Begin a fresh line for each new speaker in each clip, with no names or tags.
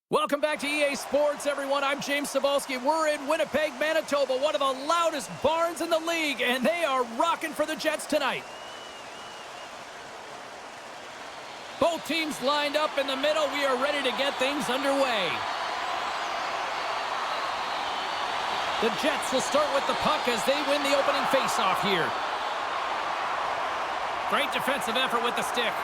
Welcome back to EA Sports, everyone. I'm James Cebulski. We're in Winnipeg, Manitoba, one of the loudest barns in the league, and they are rocking for the Jets tonight. Both teams lined up in the middle. We are ready to get things underway. The Jets will start with the puck as they win the opening faceoff here. Great defensive effort with the stick.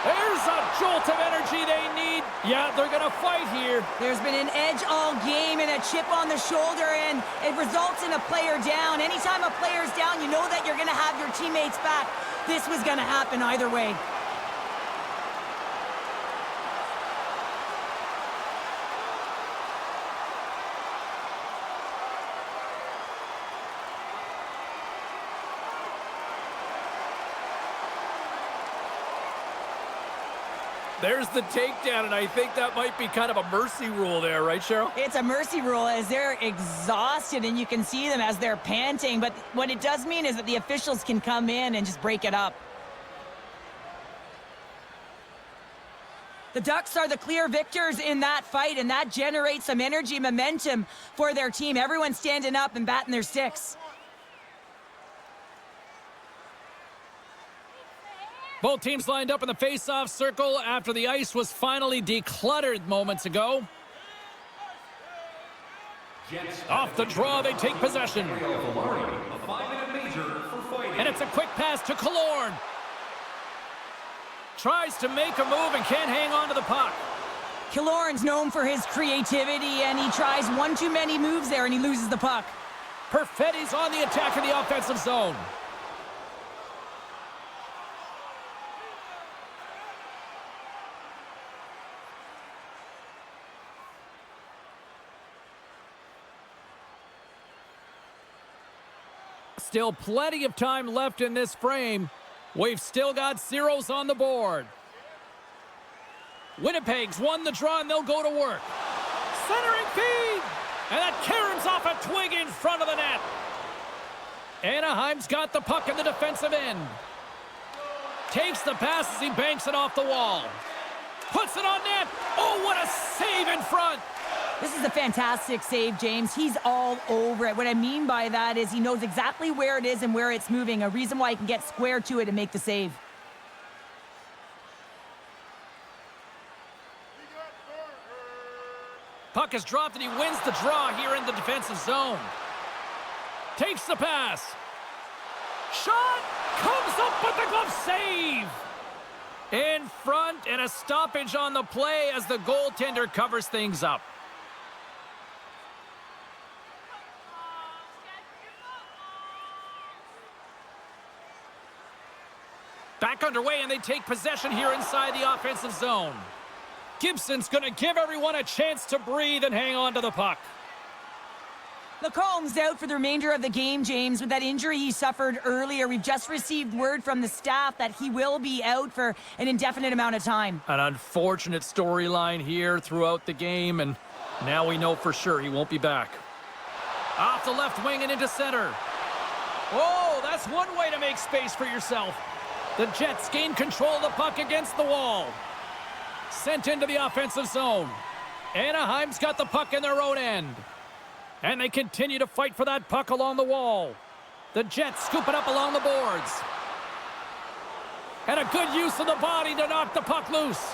There's a jolt of energy they need. Yeah, they're going to fight here.
There's been an edge all game and a chip on the shoulder, and it results in a player down. Anytime a player's down, you know that you're going to have your teammates back. This was going to happen either way.
There's the takedown, and I think that might be kind of a mercy rule there, right, Cheryl?
It's a mercy rule as they're exhausted, and you can see them as they're panting. But what it does mean is that the officials can come in and just break it up. The Ducks are the clear victors in that fight, and that generates some energy, momentum for their team. Everyone's standing up and batting their sticks.
Both teams lined up in the face-off circle after the ice was finally decluttered moments ago. Off the draw, they take possession. And it's a quick pass to Killorn. Tries to make a move and can't hang on to the puck.
Killorn's known for his creativity, and he tries one too many moves there, and he loses the puck.
Perfetti's on the attack in the offensive zone. Still plenty of time left in this frame. We've still got zeros on the board. Winnipeg's won the draw, and they'll go to work. Centering feed! And that caroms off a twig in front of the net. Anaheim's got the puck in the defensive end. Takes the pass as he banks it off the wall. Puts it on net. Oh, what a save in front.
This is a fantastic save, James. He's all over it. What I mean by that is he knows exactly where it is and where it's moving, a reason why he can get square to it and make the save.
Puck is dropped and he wins the draw here in the defensive zone. Takes the pass. Shot! Comes up with the glove save! In front, and a stoppage on the play as the goaltender covers things up. Back underway, and they take possession here inside the offensive zone. Gibson's going to give everyone a chance to breathe and hang on to the puck.
Lacombe's out for the remainder of the game, James, with that injury he suffered earlier. We've just received word from the staff that he will be out for an indefinite amount of time.
An unfortunate storyline here throughout the game, and now we know for sure he won't be back. Off the left wing and into center. Oh, that's one way to make space for yourself. The Jets gain control of the puck against the wall. Sent into the offensive zone. Anaheim's got the puck in their own end. And they continue to fight for that puck along the wall. The Jets scoop it up along the boards. And a good use of the body to knock the puck loose.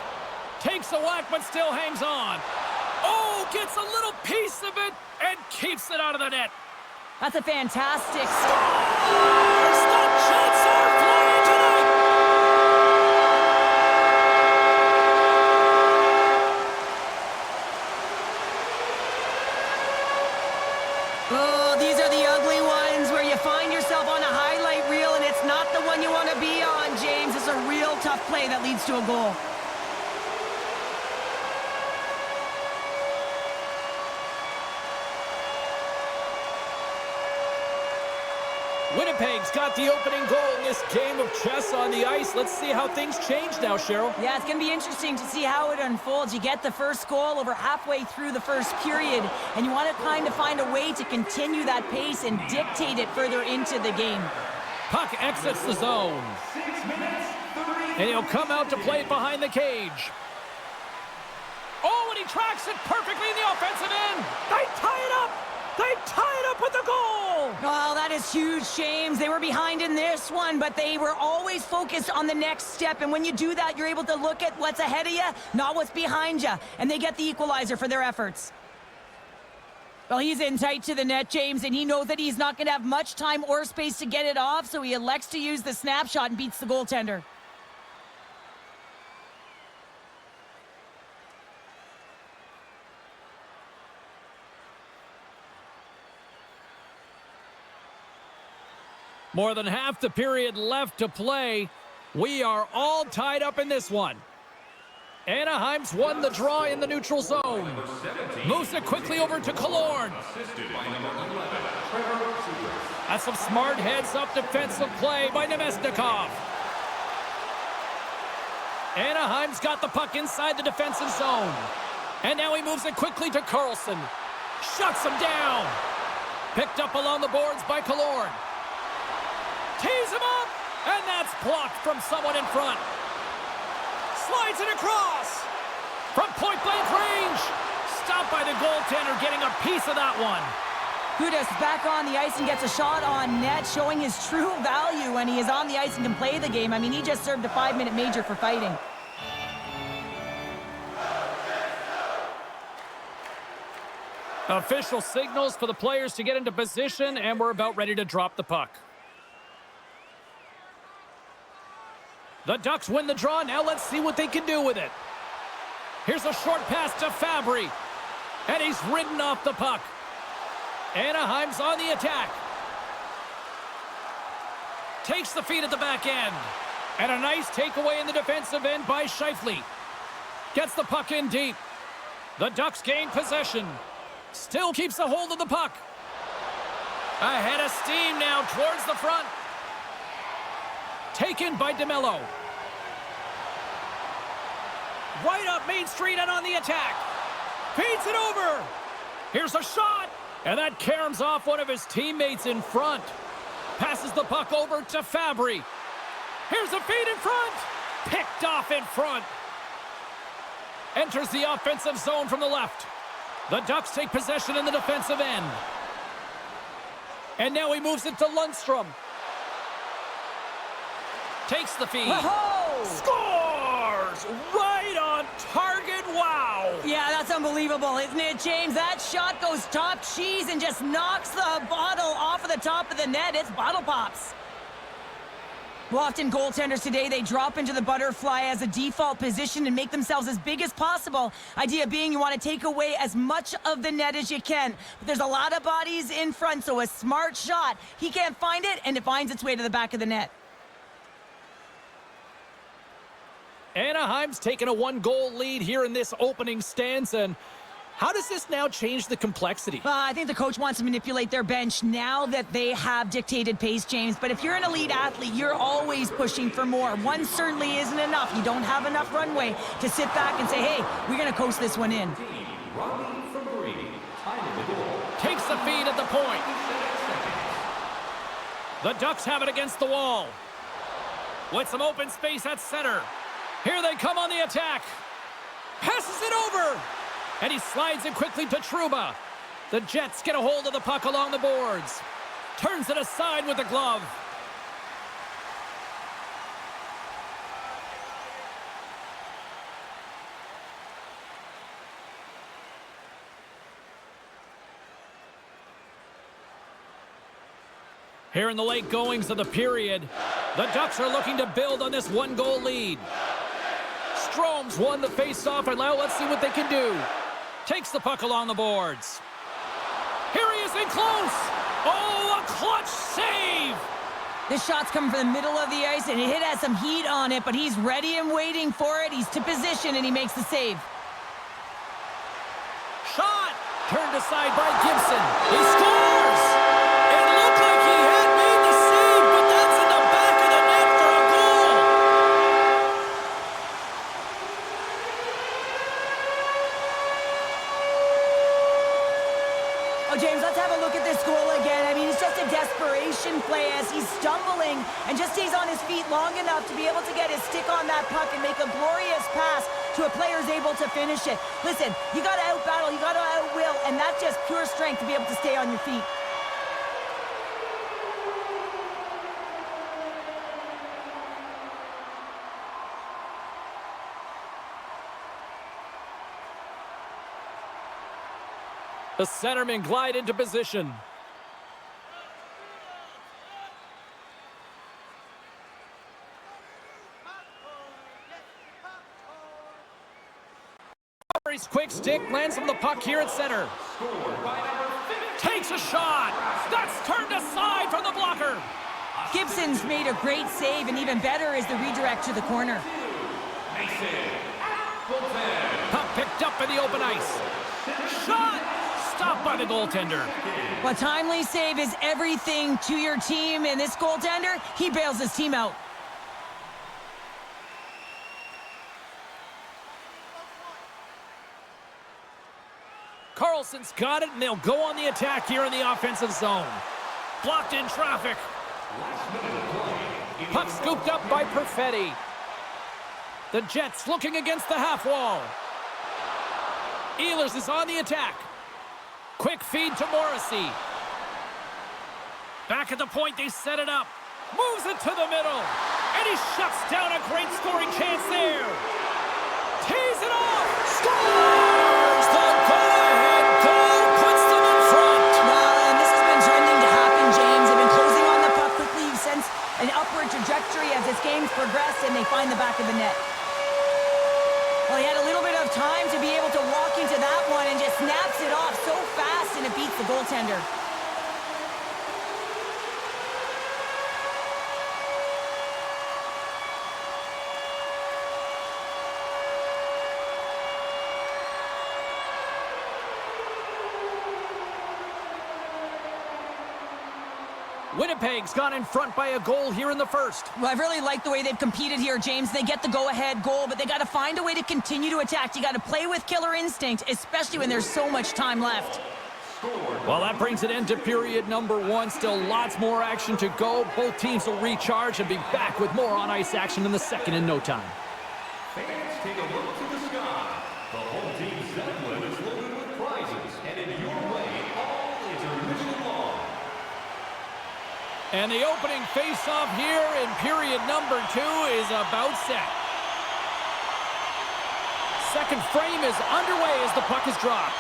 Takes a whack but still hangs on. Oh, gets a little piece of it and keeps it out of the net.
That's a fantastic
Scores! The Jets are flying tonight!
Oh, these are the ugly ones where you find yourself on a highlight reel and it's not the one you want to be on, James. It's a real tough play that leads to a goal.
Winnipeg's got the opening goal in this game of chess on the ice. Let's see how things change now, Cheryl.
Yeah, it's going to be interesting to see how it unfolds. You get the first goal over halfway through the first period, and you want to kind of find a way to continue that pace and dictate it further into the game.
Puck exits the zone. And he'll come out to play behind the cage. Oh, and he tracks it perfectly in the offensive end. They tie it up. They tie it up with the goal.
Oh, that is huge, James. They were behind in this one, but they were always focused on the next step. And when you do that, you're able to look at what's ahead of you, not what's behind you. And they get the equalizer for their efforts. Well, he's in tight to the net, James, and he knows that he's not going to have much time or space to get it off, so he elects to use the snapshot and beats the goaltender.
More than half the period left to play. We are all tied up in this one. Anaheim's won the draw in the neutral zone. Moves it quickly over to Killorn. That's some smart heads-up defensive play by Nemesnikov. Anaheim's got the puck inside the defensive zone. And now he moves it quickly to Karlsson. Shuts him down. Picked up along the boards by Killorn. Tees him up, and that's blocked from someone in front. Slides it across. From point-blank range. Stopped by the goaltender, getting a piece of that one.
Gudas back on the ice and gets a shot on net, showing his true value when he is on the ice and can play the game. I mean, he just served a 5-minute major for fighting.
Official signals for the players to get into position, and we're about ready to drop the puck. The Ducks win the draw. Now let's see what they can do with it. Here's a short pass to Februry. And he's ridden off the puck. Anaheim's on the attack. Takes the feed at the back end. And a nice takeaway in the defensive end by Scheifele. Gets the puck in deep. The Ducks gain possession. Still keeps a hold of the puck. Ahead of steam now towards the front. Taken by DeMello. Right up Main Street and on the attack. Feeds it over. Here's a shot. And that caroms off one of his teammates in front. Passes the puck over to Februry. Here's a feed in front. Picked off in front. Enters the offensive zone from the left. The Ducks take possession in the defensive end. And now he moves it to Lundstrom. Takes the feed.
Whoa!
Scores! Right on target. Wow!
Yeah, that's unbelievable, isn't it, James? That shot goes top cheese and just knocks the bottle off of the top of the net. It's bottle pops. Well, often goaltenders today, they drop into the butterfly as a default position and make themselves as big as possible. Idea being you want to take away as much of the net as you can. But there's a lot of bodies in front, so a smart shot. He can't find it, and it finds its way to the back of the net.
Anaheim's taken a 1-goal lead here in this opening stanza. And how does this now change the complexity?
I think the coach wants to manipulate their bench now that they have dictated pace, James. But if you're an elite athlete, you're always pushing for more. One certainly isn't enough. You don't have enough runway to sit back and say, hey, we're going to coast this one in.
Takes the feed at the point. The Ducks have it against the wall. With some open space at center. Here they come on the attack. Passes it over. And he slides it quickly to Trouba. The Jets get a hold of the puck along the boards. Turns it aside with the glove. Here in the late goings of the period, the Ducks are looking to build on this 1-goal lead. Strome's won the faceoff, and now let's see what they can do. Takes the puck along the boards. Here he is in close. Oh, a clutch save.
This shot's coming from the middle of the ice, and it has some heat on it, but he's ready and waiting for it. He's to position, and he makes the save.
Shot. Turned aside by Gibson. He scores. It looked like he had made the save, but that's in the back of the net for a goal.
Oh, James, let's have a look at this goal again. I mean, it's just a desperation play as he's stumbling and just stays on his feet long enough to be able to get his stick on that puck and make a glorious pass to a the player's able to finish it. Listen, you got to out-battle, you got to out-will, and that's just pure strength to be able to stay on your feet.
The centermen glide into position. His quick stick lands on the puck here at center. Takes a shot. That's turned aside from the blocker.
Gibson's made a great save, and even better is the redirect to the corner.
Puck picked up in the open ice. Shot! Stopped by the goaltender.
A timely save is everything to your team, and this goaltender, he bails his team out.
Carlson's got it, and they'll go on the attack here in the offensive zone. Blocked in traffic. Puck scooped up by Perfetti. The Jets looking against the half wall. Ehlers is on the attack. Quick feed to Morrissey. Back at the point, they set it up. Moves it to the middle. And he shuts down a great scoring chance there. Tees it off. Scores! The go-ahead goal puts them in front.
Well, and this has been trending to happen, James. They've been closing on the puck quickly. You've sensed an upward trajectory as this game's progressed, and they find the back of the net. Well, he had a little bit of time to be able to walk into that one and just snaps it off so fast, and it beats the goaltender.
Winnipeg's gone in front by a goal here in the first.
Well, I really like the way they've competed here, James. They get the go-ahead goal, but they got to find a way to continue to attack. You got to play with killer instinct, especially when there's so much time left.
Well, that brings it into period number one. Still lots more action to go. Both teams will recharge and be back with more on-ice action in the second in no time.
Fans, take a look to the sky. The home team's Zeppelin is loaded with prizes, headed your way all intermission long.
And the opening face-off here in period number two is about set. Second frame is underway as the puck is dropped.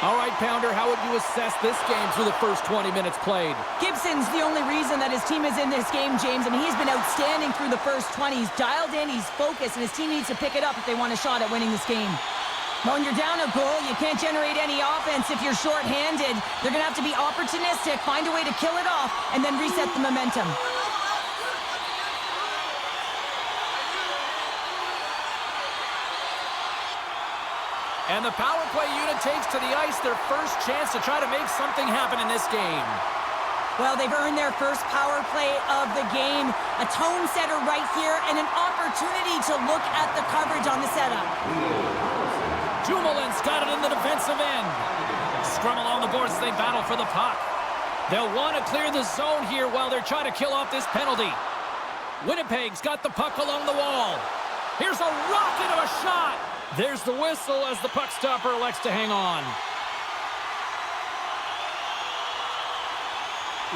All right, Pounder, how would you assess this game through the first 20 minutes played?
Gibson's the only reason that his team is in this game, James, and he's been outstanding through the first 20. He's dialed in, he's focused, and his team needs to pick it up if they want a shot at winning this game. But when you're down a goal, you can't generate any offense if you're short-handed. They're going to have to be opportunistic, find a way to kill it off, and then reset the momentum.
And the power play unit takes to the ice their first chance to try to make something happen in this game.
Well, they've earned their first power play of the game. A tone setter right here and an opportunity to look at the coverage on the setup.
Dumoulin's got it in the defensive end. Scrum along the boards as they battle for the puck. They'll want to clear the zone here while they're trying to kill off this penalty. Winnipeg's got the puck along the wall. Here's a rocket of a shot. There's the whistle as the puck stopper elects to hang on.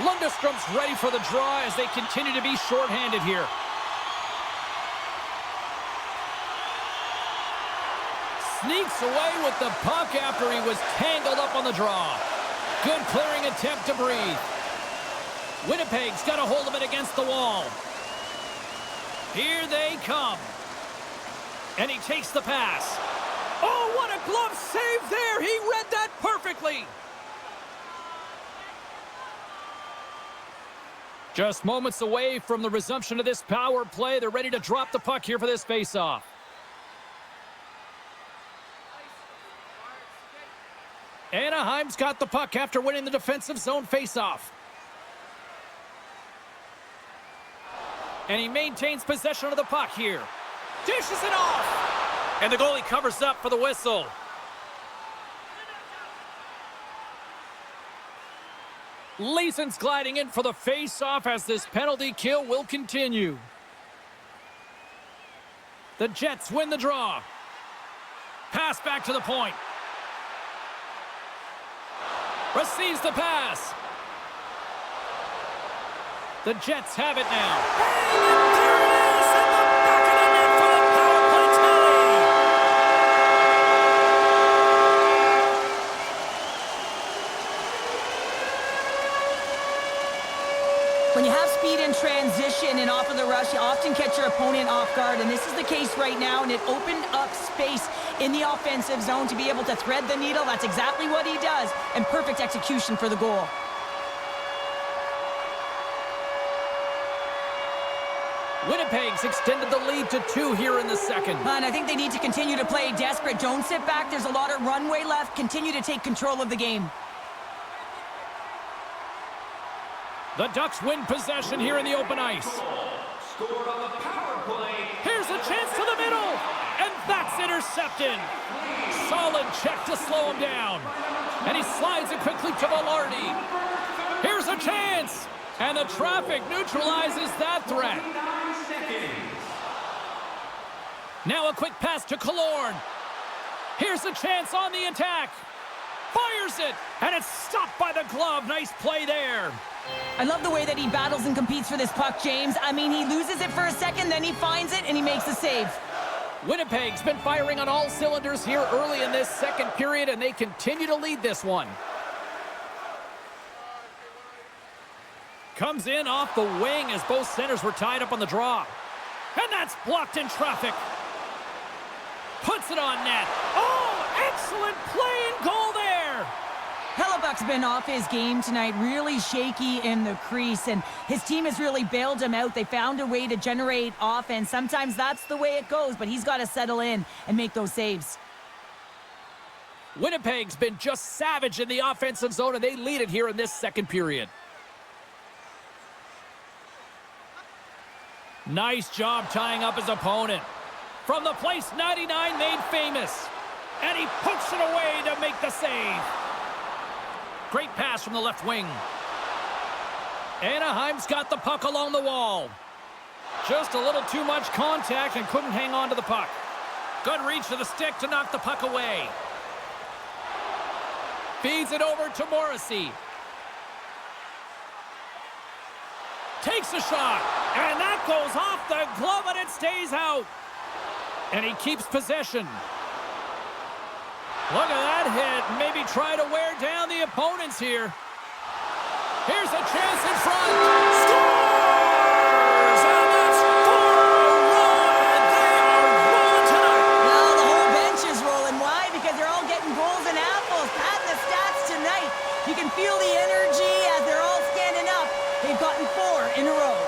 Lundstrom's ready for the draw as they continue to be shorthanded here. Sneaks away with the puck after he was tangled up on the draw. Good clearing attempt to breathe. Winnipeg's got a hold of it against the wall. Here they come. And he takes the pass. Oh, what a glove save there! He read that perfectly! Just moments away from the resumption of this power play. They're ready to drop the puck here for this faceoff. Anaheim's got the puck after winning the defensive zone faceoff. And he maintains possession of the puck here. Dishes it off! And the goalie covers up for the whistle. Leeson's gliding in for the face-off as this penalty kill will continue. The Jets win the draw. Pass back to the point. Receives the pass. The Jets have it now. And there it is in the back of the net for the power play tally.
When you have speed in transition and off of the rush, you often catch your opponent off guard, and this is the case right now, and it opened up space in the offensive zone to be able to thread the needle. That's exactly what he does, and perfect execution for the goal.
Winnipeg's extended the lead to 2 here in the second.
And I think they need to continue to play desperate. Don't sit back. There's a lot of runway left. Continue to take control of the game.
The Ducks win possession here in the open ice.
Scored on the power play.
Here's a chance to the middle, and that's intercepted. Solid check to slow him down. And he slides it quickly to Velarde. Here's a chance, and the traffic neutralizes that threat. Now a quick pass to Killorn. Here's a chance on the attack. Fires it, and it's stopped by the glove. Nice play there.
I love the way that he battles and competes for this puck, James. I mean, he loses it for a second, then he finds it, and he makes the save.
Winnipeg's been firing on all cylinders here early in this second period, and they continue to lead this one. Comes in off the wing as both centers were tied up on the draw. And that's blocked in traffic. Puts it on net. Oh, excellent play and goal there.
Hellebuck's been off his game tonight, really shaky in the crease, and his team has really bailed him out. They found a way to generate offense. Sometimes that's the way it goes, but he's got to settle in and make those saves.
Winnipeg's been just savage in the offensive zone, and they lead it here in this second period. Nice job tying up his opponent. From the place 99 made famous. And he puts it away to make the save. Great pass from the left wing. Anaheim's got the puck along the wall. Just a little too much contact and couldn't hang on to the puck. Good reach to the stick to knock the puck away. Feeds it over to Morrissey. Takes a shot, and that goes off the glove, and it stays out. And he keeps possession. Look at that hit. Maybe try to wear down the opponents here. Here's a chance in front. Scores! And that's 4-1. They are rolling tonight.
Well, the whole bench is rolling. Why? Because they're all getting goals and apples. Patting the stats tonight. You can feel the energy as they're all standing up. They've gotten 4 in a row.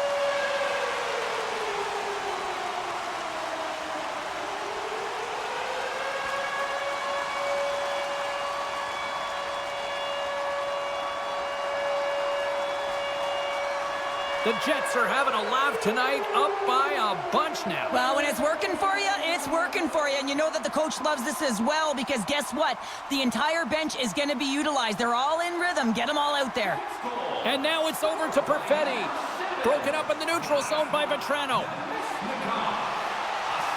The Jets are having a laugh tonight, up by a bunch now.
Well, when it's working for you, it's working for you. And you know that the coach loves this as well, because guess what? The entire bench is going to be utilized. They're all in rhythm. Get them all out there.
And now it's over to Perfetti. Broken up in the neutral zone by Vetrano.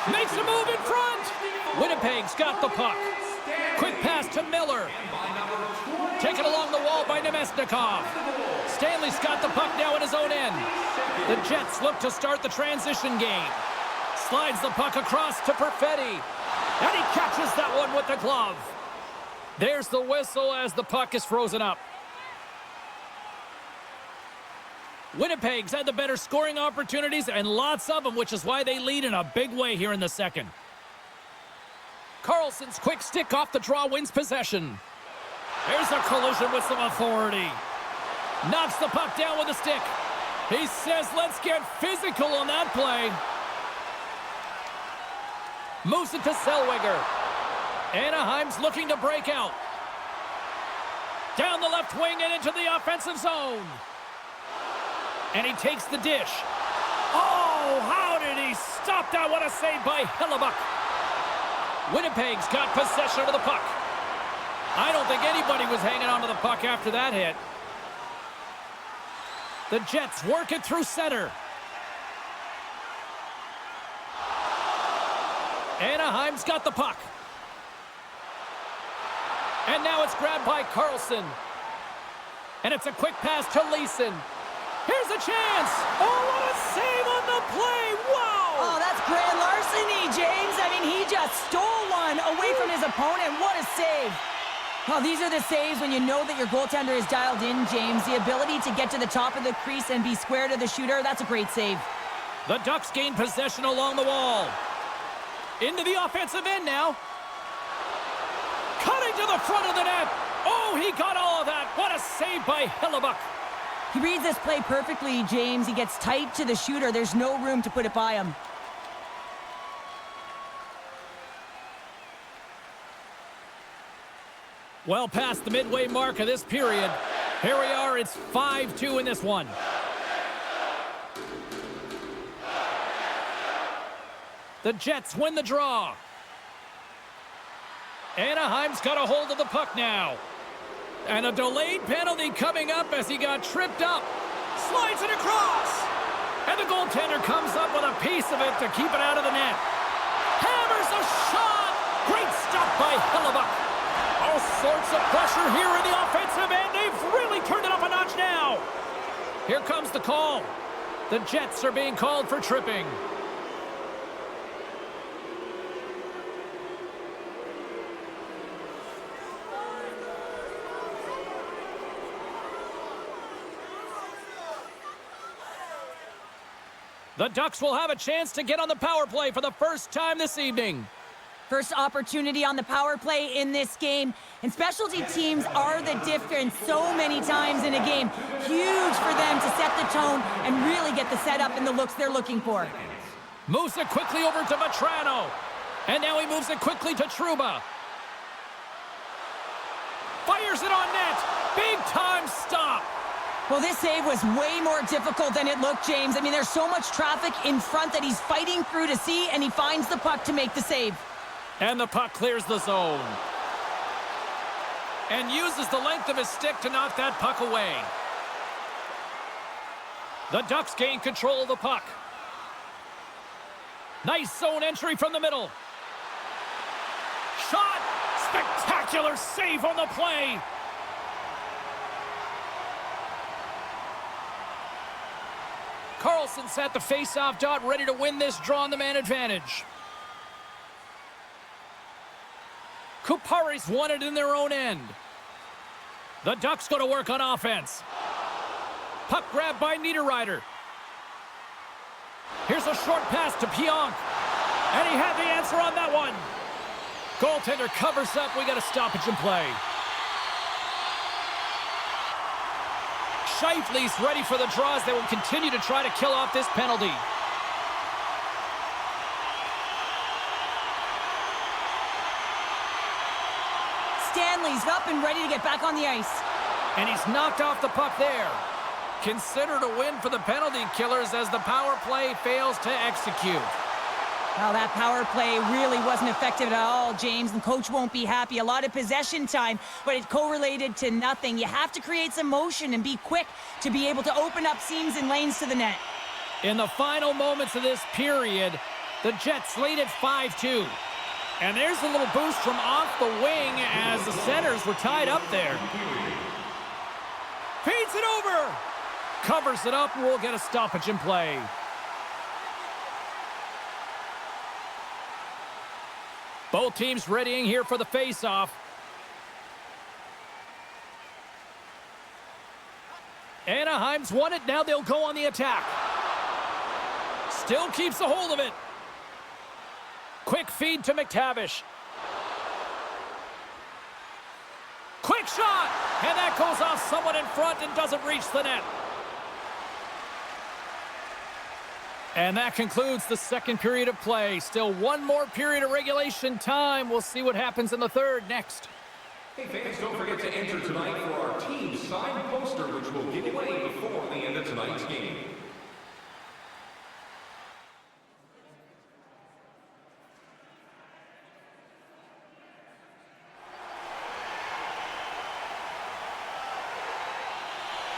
Makes a move in front. Winnipeg's got the puck. Quick pass to Miller. Taken along the wall by Nemesnikov. Stanley's got the puck now in his own end. The Jets look to start the transition game. Slides the puck across to Perfetti. And he catches that one with the glove. There's the whistle as the puck is frozen up. Winnipeg's had the better scoring opportunities, and lots of them, which is why they lead in a big way here in the second. Carlson's quick stick off the draw wins possession. There's a collision with some authority. Knocks the puck down with a stick. He says, let's get physical on that play. Moves it to Zellweger. Anaheim's looking to break out. Down the left wing and into the offensive zone. And he takes the dish. Oh, how did he stop that? What a save by Hellebuck. Winnipeg's got possession of the puck. I don't think anybody was hanging on to the puck after that hit. The Jets work it through center. Anaheim's got the puck. And now it's grabbed by Carlson. And it's a quick pass to Leeson. Here's a chance. Oh, what a save on the play. Wow.
Oh, that's grand larceny, James. I mean, he just stole one away from his opponent. What a save. Oh, these are the saves when you know that your goaltender is dialed in, James. The ability to get to the top of the crease and be square to the shooter, that's a great save.
The Ducks gain possession along the wall. Into the offensive end now. Cutting to the front of the net. Oh, he got all of that. What a save by Hellebuyck.
He reads this play perfectly, James. He gets tight to the shooter. There's no room to put it by him.
Well past the midway mark of this period. Here we are. It's 5-2 in this one. The Jets win the draw. Anaheim's got a hold of the puck now. And a delayed penalty coming up as he got tripped up. Slides it across. And the goaltender comes up with a piece of it to keep it out of the net. Hammers a shot. Great stuff by Hellebuyck. All sorts of pressure here in the offensive end. They've really turned it up a notch now. Here comes the call. The Jets are being called for tripping. The Ducks will have a chance to get on the power play for the first time this evening.
First opportunity on the power play in this game. And specialty teams are the difference so many times in a game. Huge for them to set the tone and really get the setup and the looks they're looking for.
Moves it quickly over to Vetrano. And now he moves it quickly to Trouba. Fires it on net. Big time stop.
Well, this save was way more difficult than it looked, James. I mean, there's so much traffic in front that he's fighting through to see, and he finds the puck to make the save.
And the puck clears the zone. And uses the length of his stick to knock that puck away. The Ducks gain control of the puck. Nice zone entry from the middle. Shot! Spectacular save on the play! Carlson's at the face-off dot, ready to win this draw on the man advantage. Kupari's won it in their own end. The Ducks go to work on offense. Puck grab by Niederreiter. Here's a short pass to Pionk. And he had the answer on that one. Goaltender covers up. We got a stoppage in play. Scheifele's ready for the draws. They will continue to try to kill off this penalty.
Stanley's up and ready to get back on the ice.
And he's knocked off the puck there. Considered a win for the penalty killers as the power play fails to execute.
Well, that power play really wasn't effective at all, James. The coach won't be happy. A lot of possession time, but it correlated to nothing. You have to create some motion and be quick to be able to open up seams and lanes to the net.
In the final moments of this period, the Jets lead at 5-2. And there's a little boost from off the wing as the centers were tied up there. Feeds it over. Covers it up, and we'll get a stoppage in play. Both teams readying here for the face-off. Anaheim's won it. Now they'll go on the attack. Still keeps a hold of it. Quick feed to McTavish. Quick shot! And that goes off someone in front and doesn't reach the net. And that concludes the second period of play. Still one more period of regulation time. We'll see what happens in the third next.
Hey fans, don't forget to enter tonight for our team signed poster, which we'll give away before the end of tonight's game.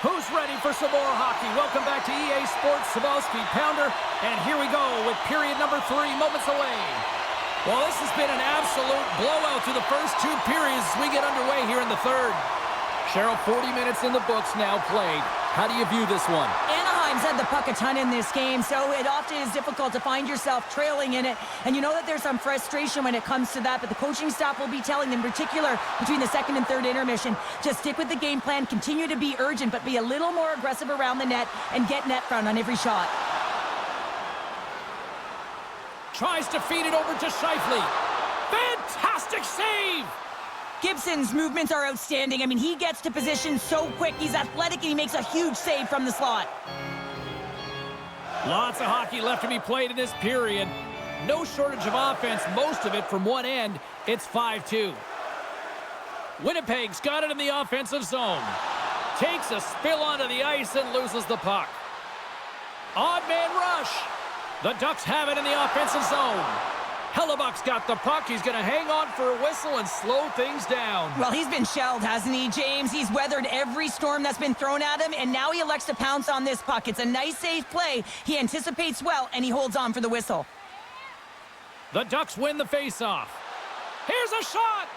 Who's ready for some more hockey? Welcome back to EA Sports, Sabowski Pounder, and here we go with period number 3, moments away. Well, this has been an absolute blowout through the first two periods as we get underway here in the third. Cheryl, 40 minutes in the books now played. How do you view this one?
Anaheim's had the puck a ton in this game, so it often is difficult to find yourself trailing in it. And you know that there's some frustration when it comes to that, but the coaching staff will be telling them, in particular between the second and third intermission, just stick with the game plan, continue to be urgent, but be a little more aggressive around the net and get net front on every shot.
Tries to feed it over to Scheifele. Fantastic save!
Gibson's movements are outstanding. I mean, he gets to position so quick. He's athletic, and he makes a huge save from the slot.
Lots of hockey left to be played in this period. No shortage of offense, most of it from one end. It's 5-2. Winnipeg's got it in the offensive zone. Takes a spill onto the ice and loses the puck. Odd man rush. The Ducks have it in the offensive zone. Hellebuck's got the puck. He's going to hang on for a whistle and slow things down.
Well, he's been shelled, hasn't he, James? He's weathered every storm that's been thrown at him, and now he elects to pounce on this puck. It's a nice, safe play. He anticipates well, and he holds on for the whistle.
The Ducks win the faceoff. Here's a shot.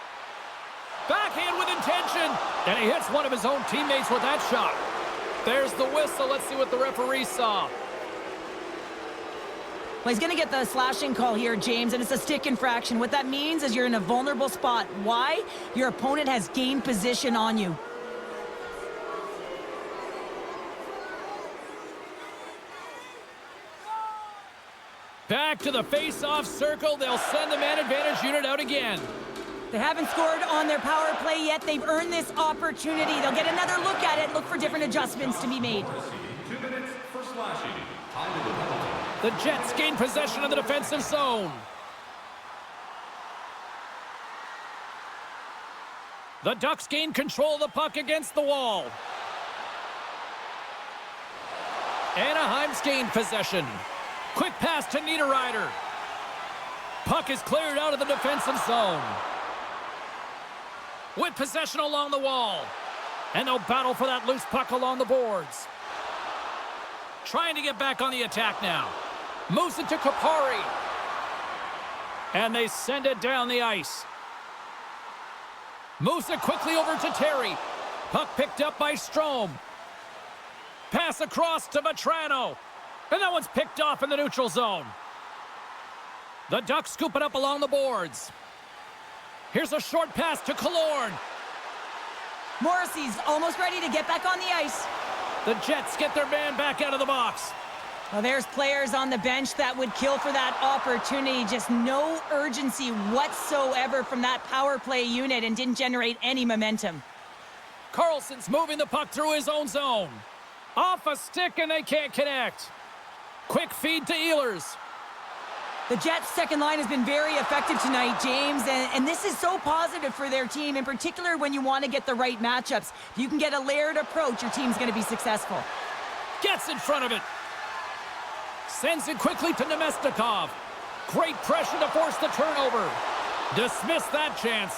Backhand with intention. And he hits one of his own teammates with that shot. There's the whistle. Let's see what the referee saw.
Well, he's going to get the slashing call here, James, and it's a stick infraction. What that means is you're in a vulnerable spot. Why? Your opponent has gained position on you.
Back to the face-off circle. They'll send the man advantage unit out again.
They haven't scored on their power play yet. They've earned this opportunity. They'll get another look at it, look for different adjustments to be made.
2 minutes for slashing. Time to the penalty.
The Jets gain possession of the defensive zone. The Ducks gain control of the puck against the wall. Anaheim's gained possession. Quick pass to Niederreiter. Puck is cleared out of the defensive zone. With possession along the wall. And they'll battle for that loose puck along the boards. Trying to get back on the attack now. Moves it to Kupari. And they send it down the ice. Moves it quickly over to Terry. Puck picked up by Strome. Pass across to Vetrano. And that one's picked off in the neutral zone. The Ducks scoop it up along the boards. Here's a short pass to Killorn.
Morrissey's almost ready to get back on the ice.
The Jets get their man back out of the box.
Well, there's players on the bench that would kill for that opportunity. Just no urgency whatsoever from that power play unit and didn't generate any momentum.
Carlson's moving the puck through his own zone. Off a stick and they can't connect. Quick feed to Ehlers.
The Jets' second line has been very effective tonight, James, and this is so positive for their team, in particular when you want to get the right matchups. If you can get a layered approach, your team's going to be successful.
Gets in front of it. Sends it quickly to Nemestikov. Great pressure to force the turnover. Dismiss that chance.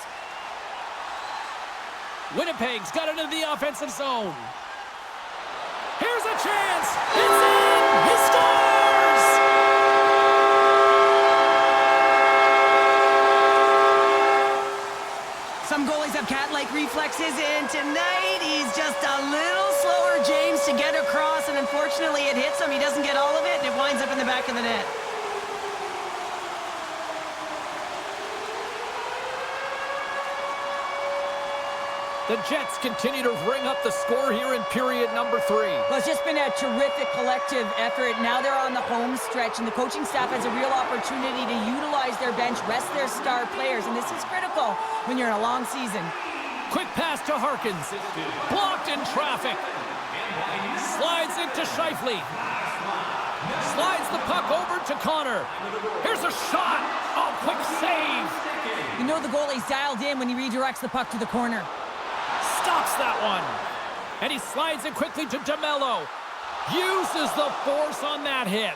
Winnipeg's got it into the offensive zone. Here's a chance. It's in. He scores!
Some goalies have cat-like reflexes, and tonight he's just a little slower, James, to get across, and unfortunately it hits him. He doesn't get all of it, and it winds up in the back of the net.
The Jets continue to ring up the score here in period number 3.
Well, it's just been a terrific collective effort. Now they're on the home stretch, and the coaching staff has a real opportunity to utilize their bench, rest their star players, and this is critical when you're in a long season.
Quick pass to Harkins. Blocked in traffic. Slides it to Scheifele. Slides the puck over to Connor. Here's a shot. Oh, quick save.
You know the goalie's dialed in when he redirects the puck to the corner.
Stops that one. And he slides it quickly to DeMello. Uses the force on that hit.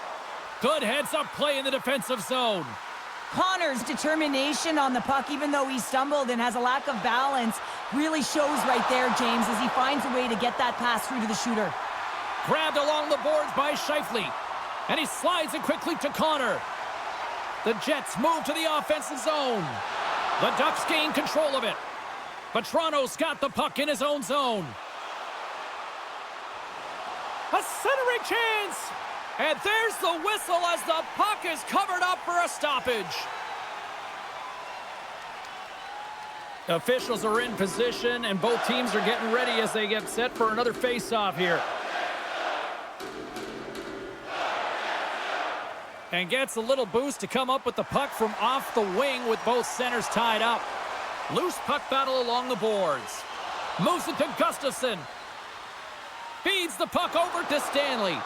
Good heads-up play in the defensive zone.
Connor's determination on the puck, even though he stumbled and has a lack of balance, really shows right there, James, as he finds a way to get that pass through to the shooter.
Grabbed along the boards by Scheifele. And he slides it quickly to Connor. The Jets move to the offensive zone. The Ducks gain control of it. But Toronto's got the puck in his own zone. A centering chance! And there's the whistle as the puck is covered up for a stoppage. Officials are in position, and both teams are getting ready as they get set for another face-off here. And gets a little boost to come up with the puck from off the wing with both centers tied up. Loose puck battle along the boards. Moves it to Gustafsson. Feeds the puck over to Stanley.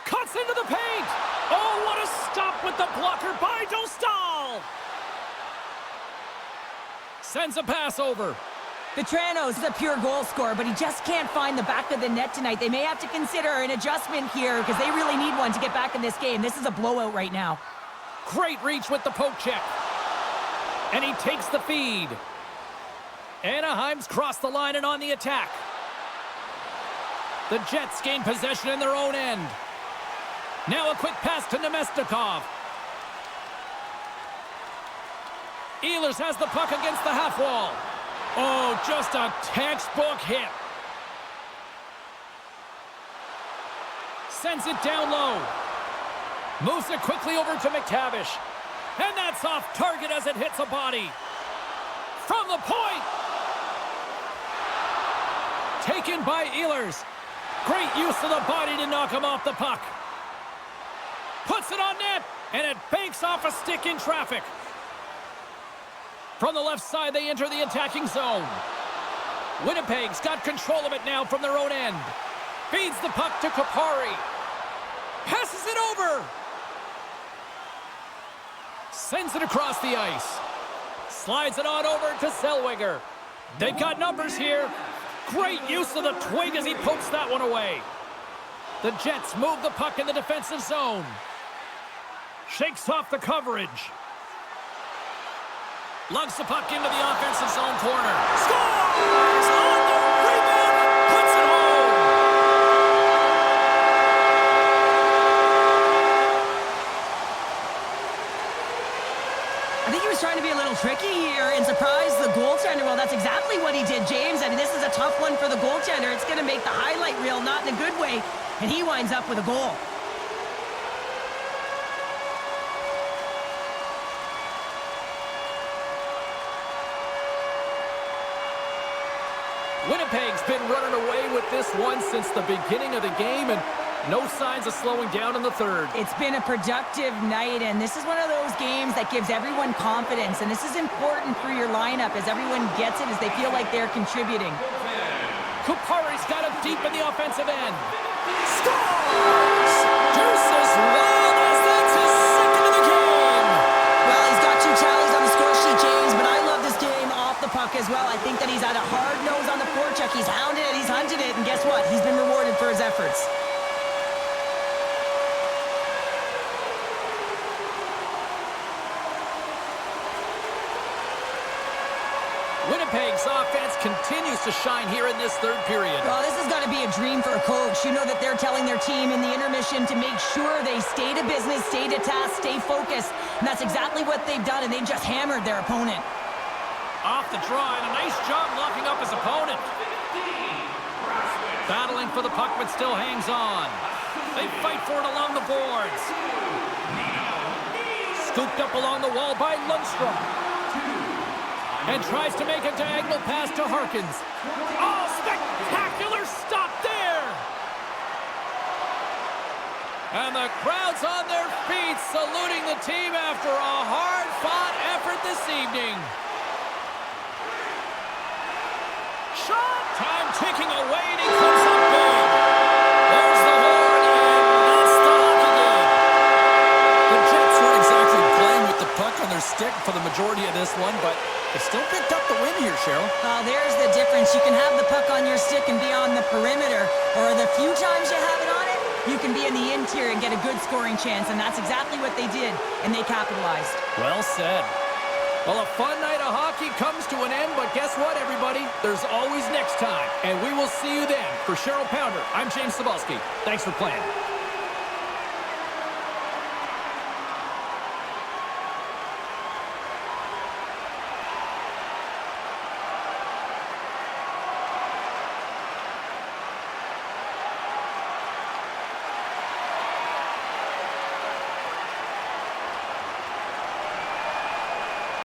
Cuts into the paint. Oh, what a stop with the blocker by Dostal. Sends a pass over.
Petranos is a pure goal scorer, but he just can't find the back of the net tonight. They may have to consider an adjustment here because they really need one to get back in this game. This is a blowout right now.
Great reach with the poke check. And he takes the feed. Anaheim's crossed the line and on the attack. The Jets gain possession in their own end. Now a quick pass to Nemestikov. Ehlers has the puck against the half wall. Oh, just a textbook hit. Sends it down low. Moves it quickly over to McTavish. And that's off target as it hits a body. From the point. Taken by Ehlers. Great use of the body to knock him off the puck. Puts it on net, and it banks off a stick in traffic. From the left side, they enter the attacking zone. Winnipeg's got control of it now from their own end. Feeds the puck to Kupari. Passes it over. Sends it across the ice. Slides it on over to Zellweger. They've got numbers here. Great use of the twig as he pokes that one away. The Jets move the puck in the defensive zone. Shakes off the coverage. Lugs the puck into the offensive zone corner. Scores! On the rebound! Puts it home!
I think he was trying to be a little tricky here and surprise the goaltender. Well, that's exactly what he did, James. I mean, this is a tough one for the goaltender. It's going to make the highlight reel, not in a good way, and he winds up with a goal.
Winnipeg's been running away with this one since the beginning of the game, and no signs of slowing down in the third.
It's been a productive night, and this is one of those games that gives everyone confidence, and this is important for your lineup as everyone gets it, as they feel like they're contributing.
Kupari's got it deep in the offensive end. Scores! Deuces wild as that's his second of the game.
Well, he's got 2 tallies on the score sheet, James, but I love this game off the puck as well. I think that he's had a hard nose on the forecheck. He's hounded it, he's hunted it, and guess what? He's been rewarded for his efforts.
Winnipeg's offense continues to shine here in this third period.
Well, this has got to be a dream for a coach. You know that they're telling their team in the intermission to make sure they stay to business, stay to task, stay focused. And that's exactly what they've done, and they've just hammered their opponent.
Off the draw, and a nice job locking up his opponent. Battling for the puck, but still hangs on. They fight for it along the boards. Scooped up along the wall by Lundstrom. And tries to make a diagonal pass to Harkins. Oh, spectacular stop there! And the crowd's on their feet, saluting the team after a hard-fought effort this evening. Shot! Time ticking away, and he comes up big. There's the horn, and that's the hockey game. The Jets weren't exactly playing with the puck on their stick for the majority of this one, but they still picked up the win here, Cheryl.
There's the difference. You can have the puck on your stick and be on the perimeter, or the few times you have it on it, you can be in the interior and get a good scoring chance, and that's exactly what they did, and they capitalized.
Well said. Well, a fun night of hockey comes to an end, but guess what, everybody? There's always next time, and we will see you then. For Cheryl Pounder, I'm James Cebulski. Thanks for playing.